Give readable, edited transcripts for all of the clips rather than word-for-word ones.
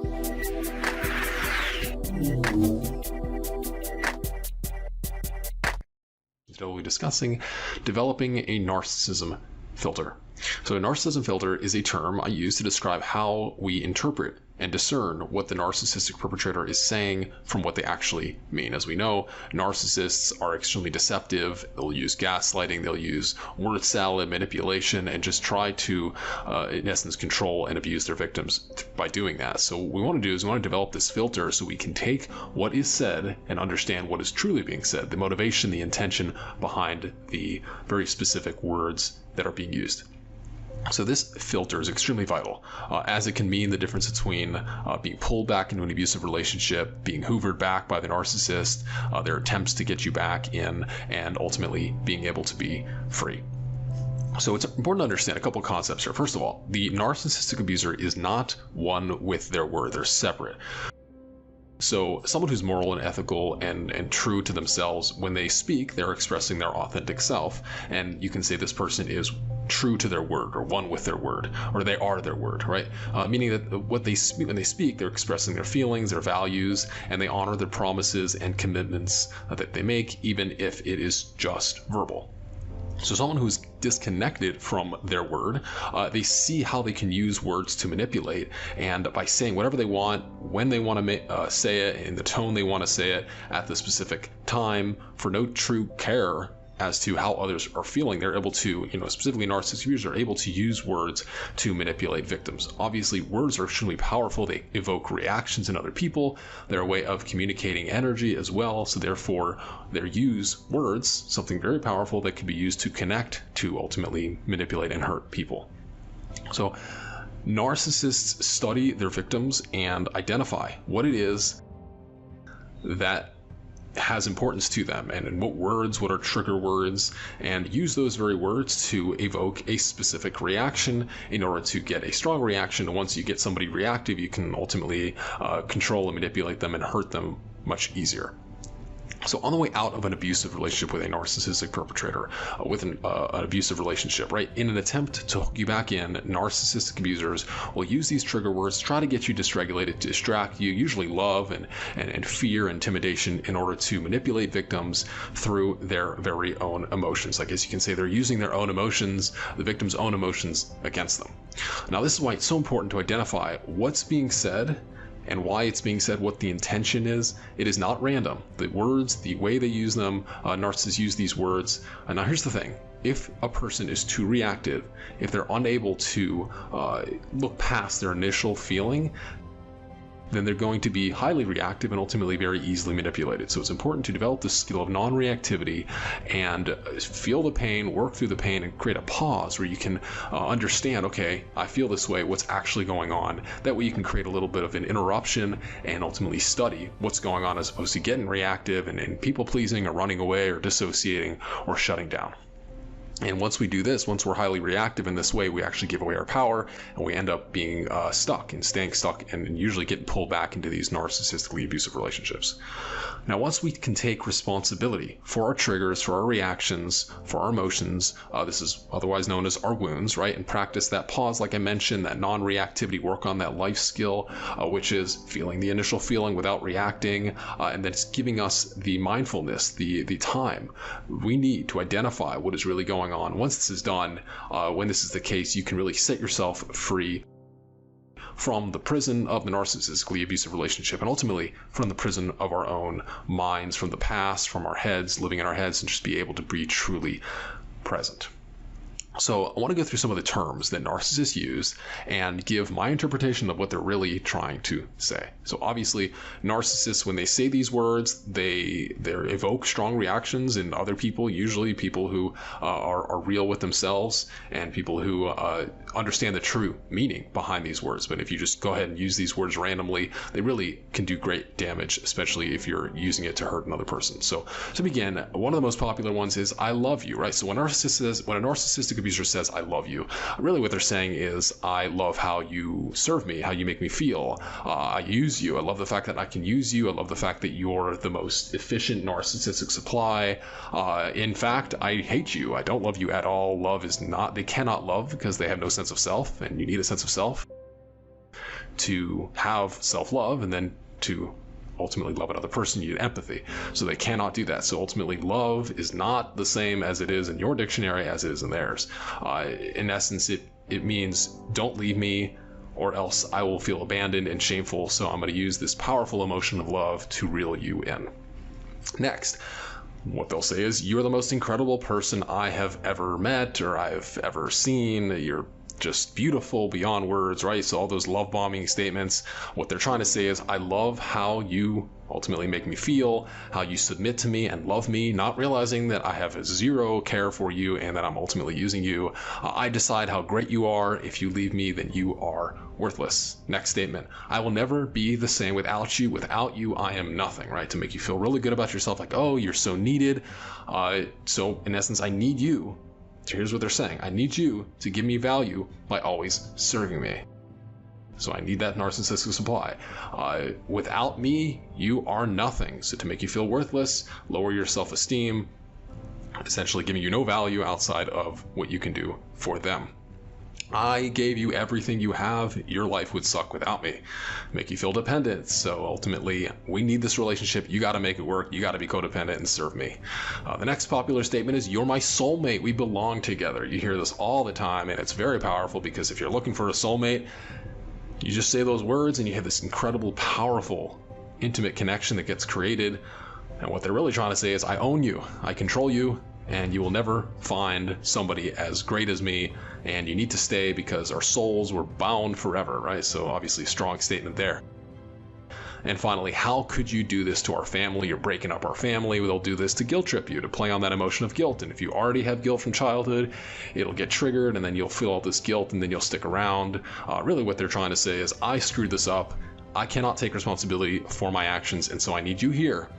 Today we'll be discussing developing a narcissism filter. So a narcissism filter is a term I use to describe how we interpret and discern what the narcissistic perpetrator is saying from what they actually mean. As we know, narcissists are extremely deceptive. They'll use gaslighting, they'll use word salad, manipulation, and just try to, in essence, control and abuse their victims by doing that. So what we want to do is we want to develop this filter so we can take what is said and understand what is truly being said, the motivation, the intention behind the very specific words that are being used. So this filter is extremely vital, as it can mean the difference between being pulled back into an abusive relationship, being hoovered back by the narcissist, their attempts to get you back in, and ultimately being able to be free. So it's important to understand a couple of concepts here. First of all, the narcissistic abuser is not one with their word. They're separate. So someone who's moral and ethical and true to themselves, when they speak, they're expressing their authentic self. And you can say this person is true to their word, or one with their word, or they are their word, right? Meaning that what they speak, when they speak, they're expressing their feelings, their values, and they honor their promises and commitments that they make, even if it is just verbal. So someone who's disconnected from their word, they see how they can use words to manipulate, and by saying whatever they want, when they want to say it, in the tone they want to say it, at the specific time, for no true care as to how others are feeling, they're able to, specifically narcissistic abusers are able to use words to manipulate victims. Obviously, words are extremely powerful. They evoke reactions in other people. They're a way of communicating energy as well. So therefore, they use words, something very powerful that can be used to connect, to ultimately manipulate and hurt people. So narcissists study their victims and identify what it is that has importance to them, and in what words, what are trigger words, and use those very words to evoke a specific reaction in order to get a strong reaction. And once you get somebody reactive, you can ultimately control and manipulate them and hurt them much easier. So on the way out of an abusive relationship with a narcissistic perpetrator, with an abusive relationship, right, in an attempt to hook you back in, narcissistic abusers will use these trigger words, try to get you dysregulated, to distract you, usually love and fear, intimidation, in order to manipulate victims through their very own emotions. I guess you can say they're using their own emotions, the victim's own emotions, against them. Now, this is why it's so important to identify what's being said and why it's being said, what the intention is. It is not random. The words, the way they use them, narcissists use these words. And now here's the thing. If a person is too reactive, if they're unable to look past their initial feeling, then they're going to be highly reactive and ultimately very easily manipulated. So it's important to develop the skill of non-reactivity and feel the pain, work through the pain, and create a pause where you can understand, okay, I feel this way, what's actually going on. That way you can create a little bit of an interruption and ultimately study what's going on, as opposed to getting reactive and people pleasing or running away or dissociating or shutting down. And once we do this, once we're highly reactive in this way, we actually give away our power, and we end up being stuck and staying stuck, and usually getting pulled back into these narcissistically abusive relationships. Now, once we can take responsibility for our triggers, for our reactions, for our emotions, this is otherwise known as our wounds, right? And practice that pause, like I mentioned, that non-reactivity, work on that life skill, which is feeling the initial feeling without reacting, and then it's giving us the mindfulness, the time we need to identify what is really going on. Once this is done, when this is the case, you can really set yourself free from the prison of the narcissistically abusive relationship, and ultimately from the prison of our own minds, from the past, from our heads, living in our heads, and just be able to be truly present. So I want to go through some of the terms that narcissists use and give my interpretation of what they're really trying to say. So obviously, narcissists, when they say these words, they evoke strong reactions in other people, usually people who are real with themselves and people who understand the true meaning behind these words. But if you just go ahead and use these words randomly, they really can do great damage, especially if you're using it to hurt another person. So to begin, one of the most popular ones is "I love you," right? So when a narcissistic abuser says "I love you," really what they're saying is, I love how you serve me, how you make me feel. I use you. I love the fact that I can use you. I love the fact that you're the most efficient narcissistic supply. In fact, I hate you. I don't love you at all. Love is not, they cannot love because they have no sense of self, and you need a sense of self. to have self-love and then to ultimately love another person, you need empathy. So they cannot do that. So ultimately, love is not the same as it is in your dictionary as it is in theirs. In essence, it means don't leave me or else I will feel abandoned and shameful. So I'm going to use this powerful emotion of love to reel you in. Next, what they'll say is, you're the most incredible person I have ever met or I've ever seen. You're just beautiful beyond words, right? So all those love bombing statements, what they're trying to say is, I love how you ultimately make me feel, how you submit to me and love me, not realizing that I have zero care for you and that I'm ultimately using you. I decide how great you are. If you leave me, then you are worthless. Next statement, I will never be the same without you. Without you, I am nothing, right? To make you feel really good about yourself, like, oh, you're so needed. So in essence, I need you. So here's what they're saying. I need you to give me value by always serving me. So I need that narcissistic supply. Without me, you are nothing. So to make you feel worthless, lower your self-esteem, essentially giving you no value outside of what you can do for them. I gave you everything you have. Your life would suck without me. Make you feel dependent. So ultimately, we need this relationship. You got to make it work. You got to be codependent and serve me. The next popular statement is, you're my soulmate. We belong together. You hear this all the time, and it's very powerful because if you're looking for a soulmate, you just say those words and you have this incredible, powerful, intimate connection that gets created. And what they're really trying to say is, I own you. I control you. And you will never find somebody as great as me, and you need to stay because our souls were bound forever, right? So obviously, strong statement there. And finally, how could you do this to our family? You're breaking up our family. They'll do this to guilt trip you, to play on that emotion of guilt. And if you already have guilt from childhood, it'll get triggered, and then you'll feel all this guilt, and then you'll stick around. Really, what they're trying to say is, I screwed this up. I cannot take responsibility for my actions, and so I need you here.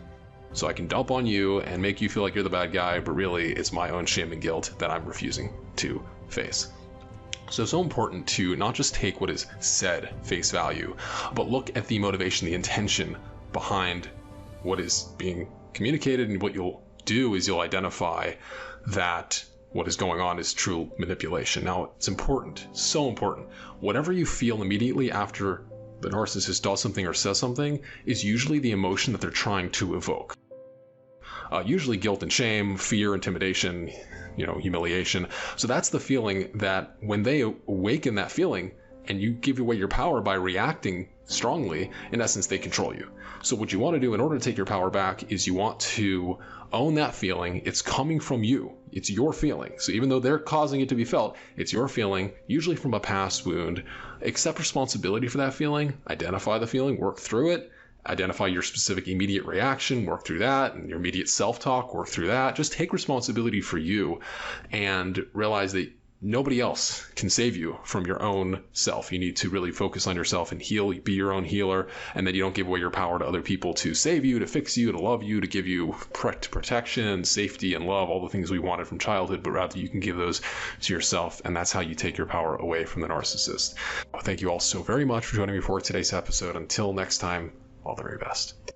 So I can dump on you and make you feel like you're the bad guy, but really it's my own shame and guilt that I'm refusing to face. So it's so important to not just take what is said face value, but look at the motivation, the intention behind what is being communicated. And what you'll do is you'll identify that what is going on is true manipulation. Now, it's important, so important. Whatever you feel immediately after the narcissist does something or says something is usually the emotion that they're trying to evoke. Usually guilt and shame, fear, intimidation, humiliation. So that's the feeling that when they awaken that feeling and you give away your power by reacting strongly, in essence, they control you. So what you want to do in order to take your power back is you want to own that feeling. It's coming from you. It's your feeling. So even though they're causing it to be felt, it's your feeling, usually from a past wound. Accept responsibility for that feeling, identify the feeling, work through it, identify your specific immediate reaction, work through that, and your immediate self-talk, work through that. Just take responsibility for you and realize that nobody else can save you from your own self. You need to really focus on yourself and heal, be your own healer, and then you don't give away your power to other people to save you, to fix you, to love you, to give you protection, safety, and love, all the things we wanted from childhood, but rather you can give those to yourself, and that's how you take your power away from the narcissist. Thank you all so very much for joining me for today's episode. Until next time, all the very best.